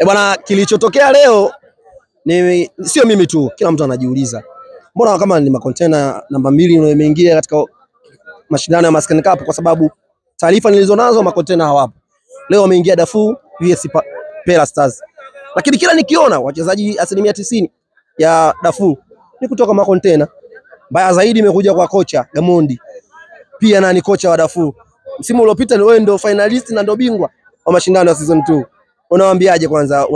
Bwana, kilichotokea leo ni sio mimi tu, kila mtu anajiuliza. Mbona kama ni makontena namba 2 ndio imeingia katika mashindano ya Maskani Cup, kwa sababu taarifa nilizonazo makontena hawapo. Leo wameingia Darfur vs Pela Stars. Lakini kila nikiona wachezaji 90% ya Darfur ni kutoka makontena. Mbaya zaidi imekuja kwa kocha Gamondi. Pia na ni kocha wa Darfur. Msimu uliopita ni wewe ndio finalist na ndio bingwa wa mashindano ya season 2. Unawaambiaje kwanza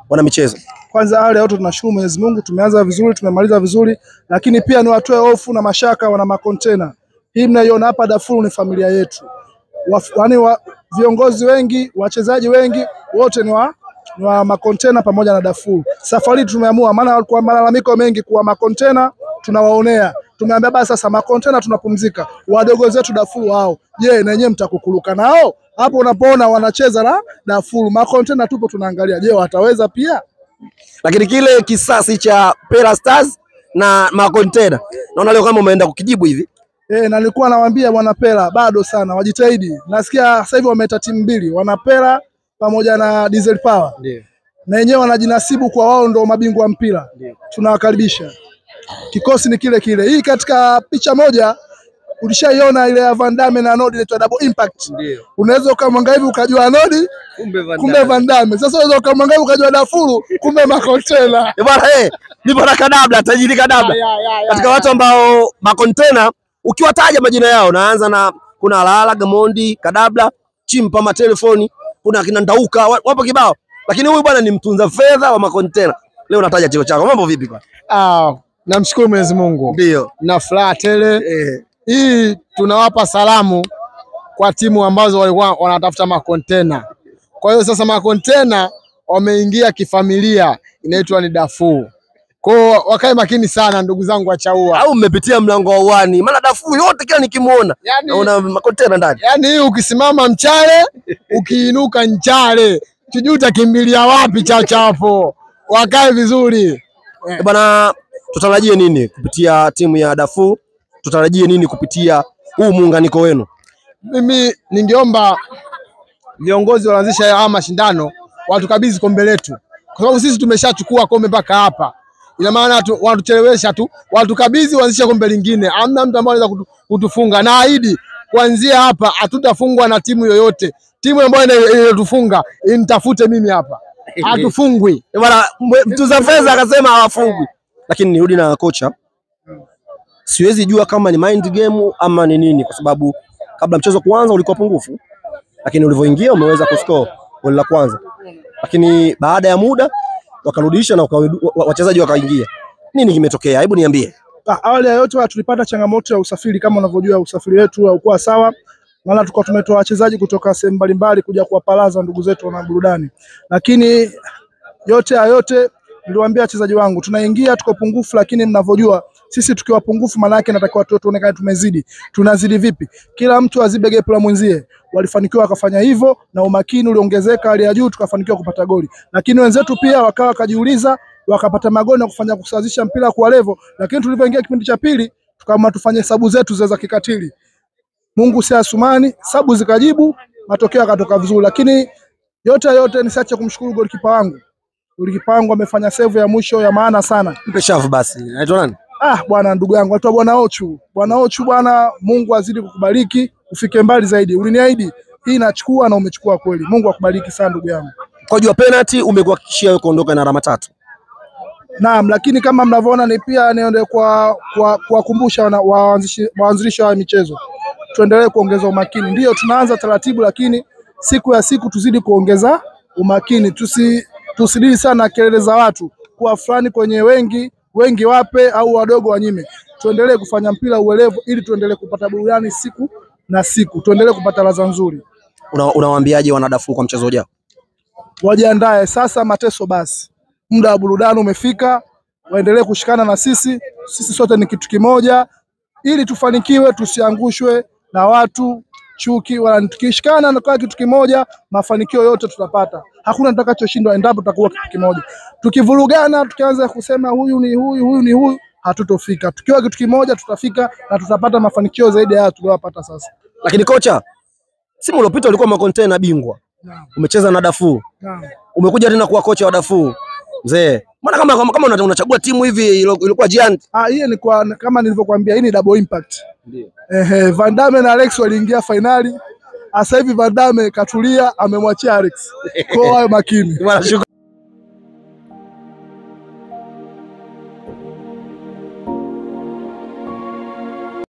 wana michezo? Kwanza wale wote tunashukuru Mwenyezi Mungu, tumeanza vizuri, tumemaliza vizuri, lakini pia ni watoe hofu na mashaka wana makontena. Hii mnaiona hapa Darfur ni familia yetu. Viongozi wengi, wachezaji wengi wote ni wa makontena pamoja na Darfur. Safari tumeamua, maana kwa malalamiko mengi kwa makontena tunawaonea. Tumeambia basi sasa makontena tunapumzika. Wadogo zetu Darfur wao. Je, na nyinyi mtakukuluka nao? Hapo unapoona wanacheza na Darfur, makontena tupo tunaangalia. Je, wataweza pia? Lakini kile kisasi cha Pela Stars na makontena, naona leo kama umeenda kukijibu hivi. Na nilikuwa nawaambia bwana Pela bado sana wajitahidi. Nasikia sasa hivi wameleta timu 2, wana Pela pamoja na Diesel Power. Ndio. Na wenyewe wanajinasibu kwa wao ndio mabingwa wa mpira. Tunawakaribisha. Kikosi ni kile kile. Hii katika picha moja ulishaiona ile ya Van Damme na Nodi ile double impact. Ndio. Unaweza ukamwangalia hivi ukajua Nodi, kumbe Van Damme. Sasa unaweza ukamwangalia ukajua Darfur, kumbe makontena. Bwana nipo na Kadabla, tajiri Kadabla. Katika watu ambao makontena ukiwataja majina yao naanza na kuna Alala, Gamondi, Kadabla, Chimpa matelefoni, kuna kina Ndauka, wapo kibao. Lakini huyu bwana ni mtunza fedha wa makontena. Leo nataja cheo chako. Mambo vipi kwa? Namshukuru Mwenyezi Mungu. Ndio. Na furaha tele. Hii tunawapa salamu kwa timu ambazo walikuwa wanatafuta makontena. Kwa hiyo sasa makontena wameingia kifamilia, inaitwa ni Darfur. Kwa hiyo wakae makini sana ndugu zangu wa Chaua. Au mmepitia mlango wa uani? Maana Darfur yote kila nikimuona naona makontena ndani. Yaani hii ukisimama mchale, ukiinuka nchale. Sijui utakimbilia wapi chachapo. Wakae vizuri. Bwana, tutarajie nini kupitia timu ya Darfur? Tutarajie nini kupitia huu muunganiko wenu? Mimi ningeomba viongozi wanaanzisha haya mashindano watukabidhi kombe letu. Kwa sababu sisi tumeshachukua kombe mpaka hapa. Ina maana wanatuchelewesha tu, watukabidhi waanzishe kombe lingine. Hamna mtu ambaye anaweza kutufunga. Naahidi kuanzia hapa hatutafungwa na timu yoyote. Timu ambayo inatufunga initafute mimi hapa. Hatufungwi. Bwana, mtuza fedha akasema hawafungwi. Lakini nirudi na kocha. Siwezi jua kama ni mind game ama ni nini, kwa sababu kabla mchezo kuanza ulikuwa pungufu, lakini ulivyoingia umeweza kuscore goli la kwanza. Lakini baada ya muda wakarudisha na wachezaji wakaingia. Nini kimetokea? Hebu niambie. Awali ya yote tulipata changamoto ya usafiri, kama unavyojua usafiri wetu haukuwa sawa. Maana tulikuwa tumetoa wachezaji kutoka sehemu mbalimbali kuja kuwapalaza ndugu zetu na burudani. Lakini yote niliwaambia wachezaji wangu tunaingia tuko pungufu, lakini mnavyojua sisi tukiwa pungufu maana yake natakiwa tuonekane tumezidi. Tunazidi vipi? Kila mtu azibe gap la mwenzie. Walifanikiwa wakafanya hivyo na umakini uliongezeka hali ya juu, tukafanikiwa kupata goli. Lakini wenzetu pia wakajiuliza, wakapata magoli na kufanya kusawazisha mpira kwa level. Lakini tulivyoingia kipindi cha pili tukaamua tufanye sabu zetu za kikatili. Mungu si Asumani, sabu zikajibu, matokeo yakatoka vizuri. Lakini yote nisiache kumshukuru golikipa wangu. Golikipa wangu amefanya save ya mwisho ya maana sana. Mpe shavu basi. Anaitwa nani? Bwana ndugu yangu, anaitwa Bwana Ochu. Bwana Ochu bwana, Mungu azidi kukubariki, ufike mbali zaidi. Uliniahidi hii nachukua na umechukua kweli. Mungu akubariki sana ndugu yangu. Kwa jua penalty umekuhakikishia wewe kuondoka na alama 3. Naam, lakini kama mnavyoona ni pia niende kuwakumbusha waanzilishi wa michezo. Tuendelee kuongeza umakini. Ndio tunaanza taratibu, lakini siku ya siku tuzidi kuongeza umakini. Tusidili sana kelele za watu. Kwa fulani kwenye wengi wape au wadogo wanyime. Tuendelee kufanya mpira uelevu ili tuendelee kupata burudani siku na siku. Tuendelee kupata ladha nzuri. Unawaambiaje wana Darfur kwa mchezo ujao? Wajiandae sasa, mateso basi. Muda wa burudani umefika. Waendelee kushikana na sisi. Sisi sote ni kitu kimoja ili tufanikiwe, tusiangushwe na watu chuki, wala tukishikana na kwa kitu kimoja mafanikio yote tutapata. Hakuna tutakachoshindwa endapo tutakuwa kitu kimoja. Tukivurugana tukianza kusema huyu ni huyu hatutofika. Tukiwa kitu kimoja tutafika na tutapata mafanikio zaidi ya tuliyopata sasa. Lakini kocha, Msimu uliopita ulikuwa makontena bingwa. Umecheza na Dafu. Umekuja tena kuwa kocha wa Dafu. Mzee, mbona kama unachagua timu hivi ilikuwa Giant? Hii ni kwa kama nilivyokuambia, hii ni double impact. Ndio. Van Damme na Alex waliingia finali. Sasa hivi Van Damme katulia, amemwachia Alex. Kwa hiyo makini.